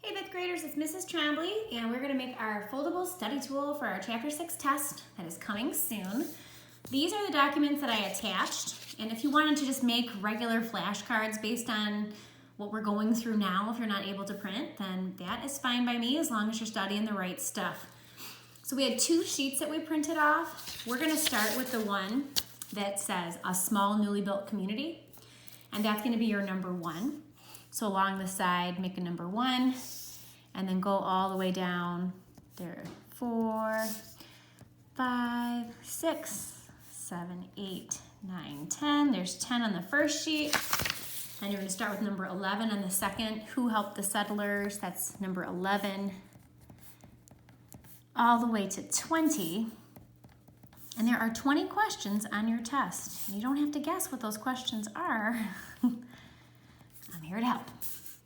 Hey 5th graders, it's Mrs. Trombley, and we're going to make our foldable study tool for our Chapter 6 test that is coming soon. These are the documents that I attached, and if you wanted to just make regular flashcards based on what we're going through now, if you're not able to print, then that is fine by me as long as you're studying the right stuff. So we had 2 sheets that we printed off. We're going to start with the one that says a small newly built community, and that's going to be your number 1. So along the side, make a number 1, and then go all the way down. There, 4, 5, 6, 7, 8, 9, 10. There's 10 on the first sheet. And you're gonna start with number 11 on the second. Who helped the settlers? That's number 11. All the way to 20. And there are 20 questions on your test. You don't have to guess what those questions are. I'm here to help.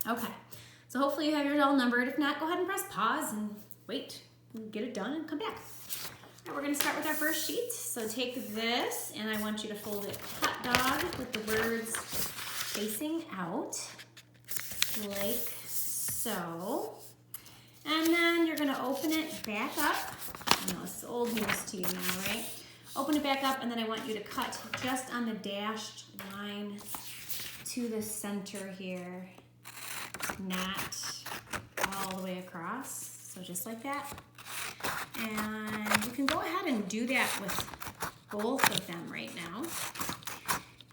Okay, so hopefully you have yours all numbered. If not, go ahead and press pause and wait, get it done and come back. All right, we're gonna start with our first sheet. So take this and I want you to fold it hot dog with the words facing out, like so. And then you're gonna open it back up. I know this is old news to you now, right? Open it back up and then I want you to cut just on the dashed line to the center here, not all the way across, so just like that. And you can go ahead and do that with both of them right now.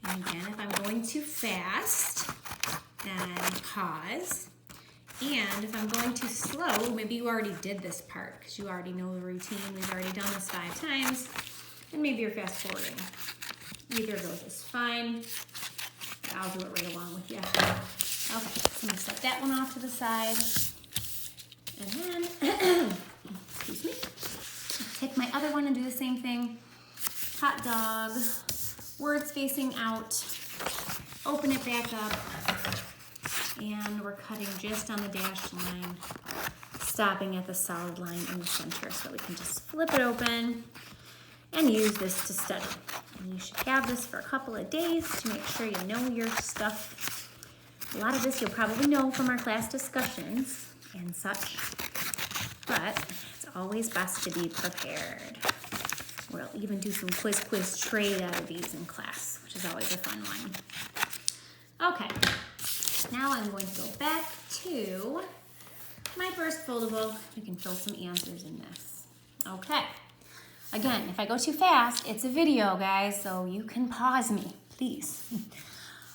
And again, if I'm going too fast, then pause. And if I'm going too slow, maybe you already did this part because you already know the routine. We've already done this 5 times, and maybe you're fast forwarding. Either of those is fine. I'll do it right along with you. Okay, so I'm gonna set that one off to the side. And then, excuse me, take my other one and do the same thing. Hot dog, words facing out, open it back up, and we're cutting just on the dashed line, stopping at the solid line in the center so we can just flip it open and use this to study. And you should have this for a couple of days to make sure you know your stuff. A lot of this you'll probably know from our class discussions and such, but it's always best to be prepared. We'll even do some quiz trade out of these in class, which is always a fun one. Okay, now I'm going to go back to my first foldable. You can fill some answers in this. Okay. Again, if I go too fast, it's a video, guys, so you can pause me, please.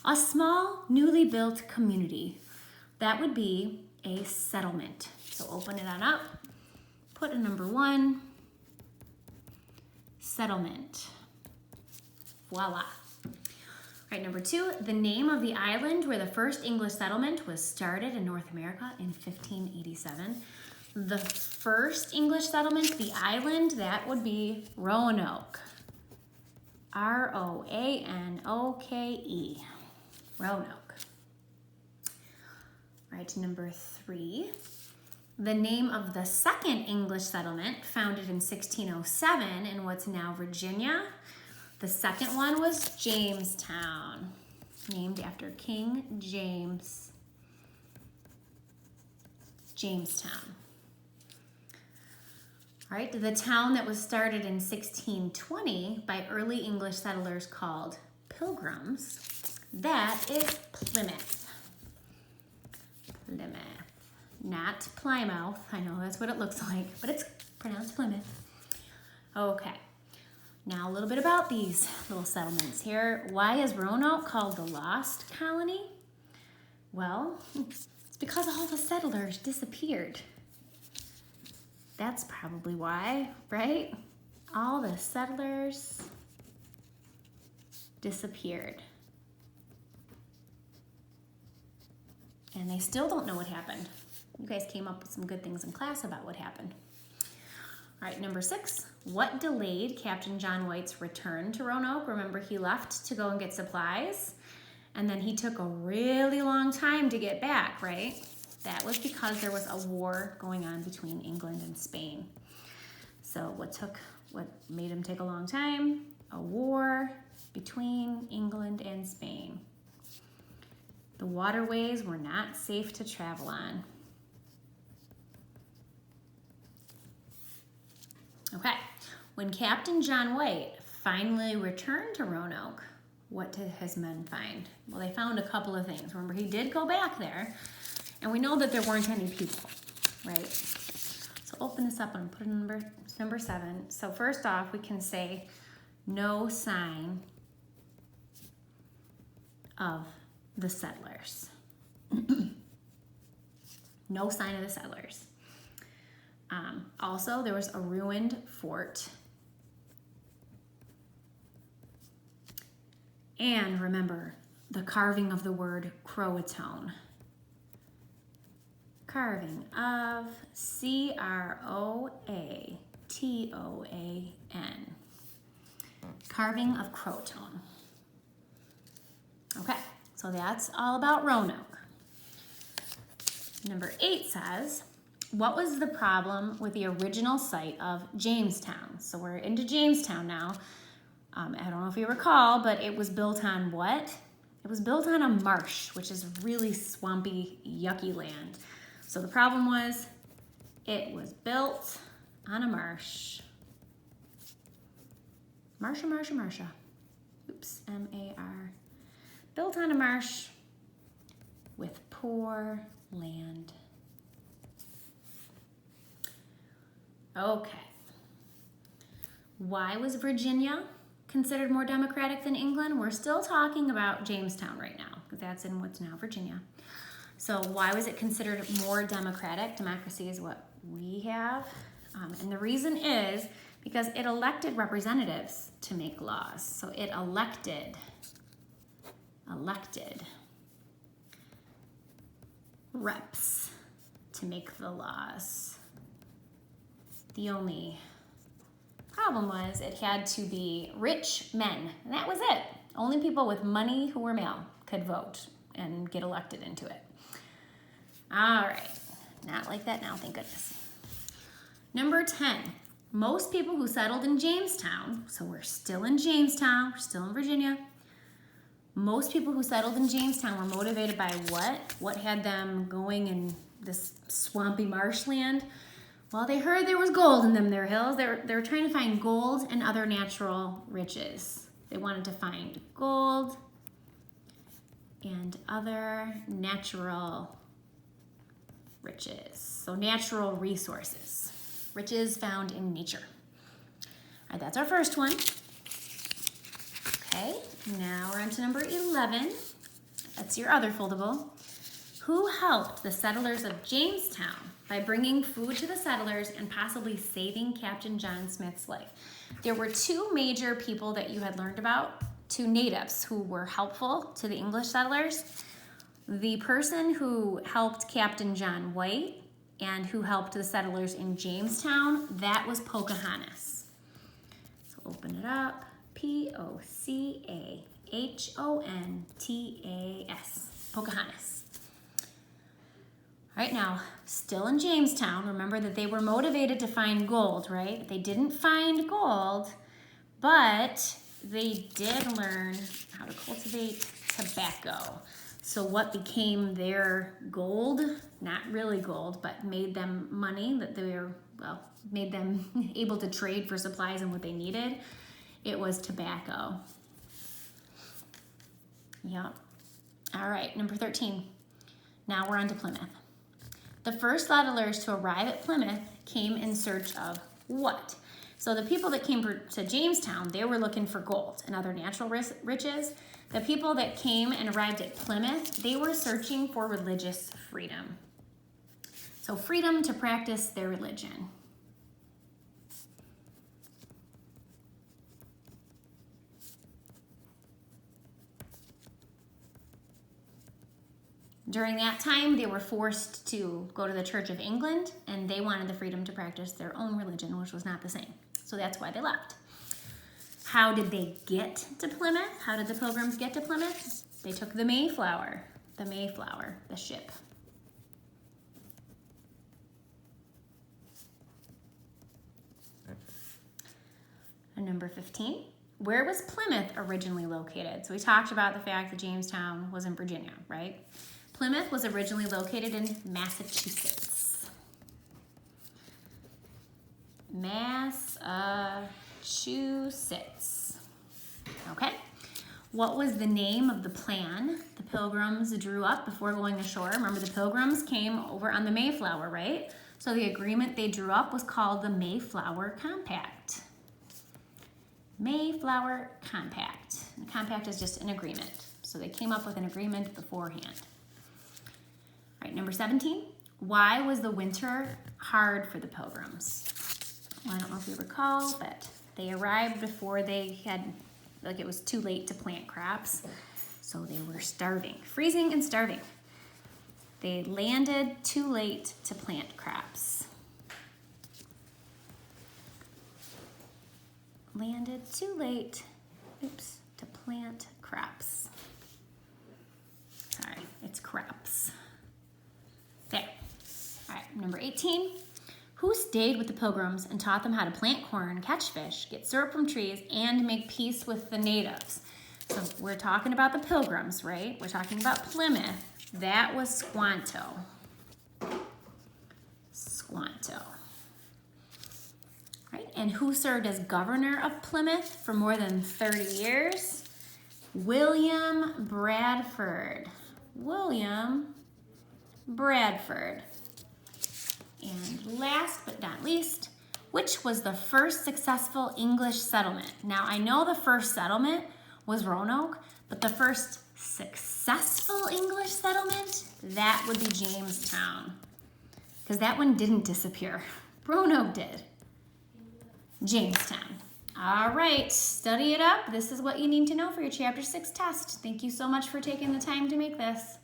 A small, newly built community. That would be a settlement. So open it on up, put a number 1, settlement. Voila. All right, number 2, the name of the island where the first English settlement was started in North America in 1587. The first English settlement, the island, that would be Roanoke. Roanoke. Roanoke. Right, number 3. The name of the second English settlement, founded in 1607 in what's now Virginia. The second one was Jamestown, named after King James. Jamestown. All right, the town that was started in 1620 by early English settlers called Pilgrims, that is Plymouth. Plymouth, not Plymouth. I know that's what it looks like, but it's pronounced Plymouth. Okay, now a little bit about these little settlements here. Why is Roanoke called the Lost Colony? Well, it's because all the settlers disappeared. That's probably why, right? All the settlers disappeared. And they still don't know what happened. You guys came up with some good things in class about what happened. All right, number 6, what delayed Captain John White's return to Roanoke? Remember, he left to go and get supplies, and then he took a really long time to get back, right? That was because there was a war going on between England and Spain. So what made him take a long time? A war between England and Spain. The waterways were not safe to travel on. Okay, when Captain John White finally returned to Roanoke, what did his men find? Well, they found a couple of things. Remember, he did go back there, and we know that there weren't any people, right? So open this up and put it in number 7. So first off, we can say no sign of the settlers. No sign of the settlers. Also, there was a ruined fort. And remember, the carving of the word Croatoan. Carving of Croatoan. Carving of Croatoan. Okay, so that's all about Roanoke. Number 8 says, what was the problem with the original site of Jamestown? So we're into Jamestown now. I don't know if you recall, but it was built on what? It was built on a marsh, which is really swampy, yucky land. So the problem was, it was built on a marsh. Marsha. Oops, M-A-R. Built on a marsh with poor land. Okay. Why was Virginia considered more democratic than England? We're still talking about Jamestown right now, because that's in what's now Virginia. So why was it considered more democratic? Democracy is what we have. And the reason is because it elected representatives to make laws. So it elected reps to make the laws. The only problem was it had to be rich men, and that was it. Only people with money who were male could vote and get elected into it. All right, not like that now, thank goodness. Number 10, most people who settled in Jamestown, so we're still in Jamestown, we're still in Virginia. Most people who settled in Jamestown were motivated by what? What had them going in this swampy marshland? Well, they heard there was gold in them there hills. They were trying to find gold and other natural riches. They wanted to find gold and other natural riches. So natural resources. Riches found in nature. All right, that's our first one. Okay, now we're on to number 11. That's your other foldable. Who helped the settlers of Jamestown by bringing food to the settlers and possibly saving Captain John Smith's life? There were 2 major people that you had learned about, 2 natives who were helpful to the English settlers. The person who helped Captain John White and who helped the settlers in Jamestown, that was Pocahontas. So open it up, P-O-C-A-H-O-N-T-A-S, Pocahontas. All right, now, still in Jamestown, remember that they were motivated to find gold, right? They didn't find gold, but they did learn how to cultivate tobacco. So what became their gold, not really gold, but made them money that they were, well, made them able to trade for supplies and what they needed, it was tobacco. Yep. All right, number 13. Now we're on to Plymouth. The first settlers to arrive at Plymouth came in search of what? So the people that came to Jamestown, they were looking for gold and other natural riches. The people that came and arrived at Plymouth, they were searching for religious freedom. So freedom to practice their religion. During that time, they were forced to go to the Church of England, and they wanted the freedom to practice their own religion, which was not the same. So that's why they left. How did they get to Plymouth? How did the Pilgrims get to Plymouth? They took the Mayflower, the ship. And number 15, where was Plymouth originally located? So we talked about the fact that Jamestown was in Virginia, right? Plymouth was originally located in Massachusetts. Massachusetts. Okay. What was the name of the plan the Pilgrims drew up before going ashore? Remember, the Pilgrims came over on the Mayflower, right? So the agreement they drew up was called the Mayflower Compact. Mayflower Compact. And the compact is just an agreement. So they came up with an agreement beforehand. All right, number 17. Why was the winter hard for the Pilgrims? Well, I don't know if you recall, but they arrived before they had, like, it was too late to plant crops. So they were starving, freezing and starving. They landed too late to plant crops. Landed too late, to plant crops. Sorry, it's crops. There. All right, number 18. Who stayed with the Pilgrims and taught them how to plant corn, catch fish, get syrup from trees, and make peace with the natives? So we're talking about the Pilgrims, right? We're talking about Plymouth. That was Squanto. Squanto. Right? And who served as governor of Plymouth for more than 30 years? William Bradford. William Bradford. And last but not least, which was the first successful English settlement? Now, I know the first settlement was Roanoke, but the first successful English settlement, that would be Jamestown. Because that one didn't disappear. Roanoke did. Jamestown. All right, study it up. This is what you need to know for your Chapter 6 test. Thank you so much for taking the time to make this.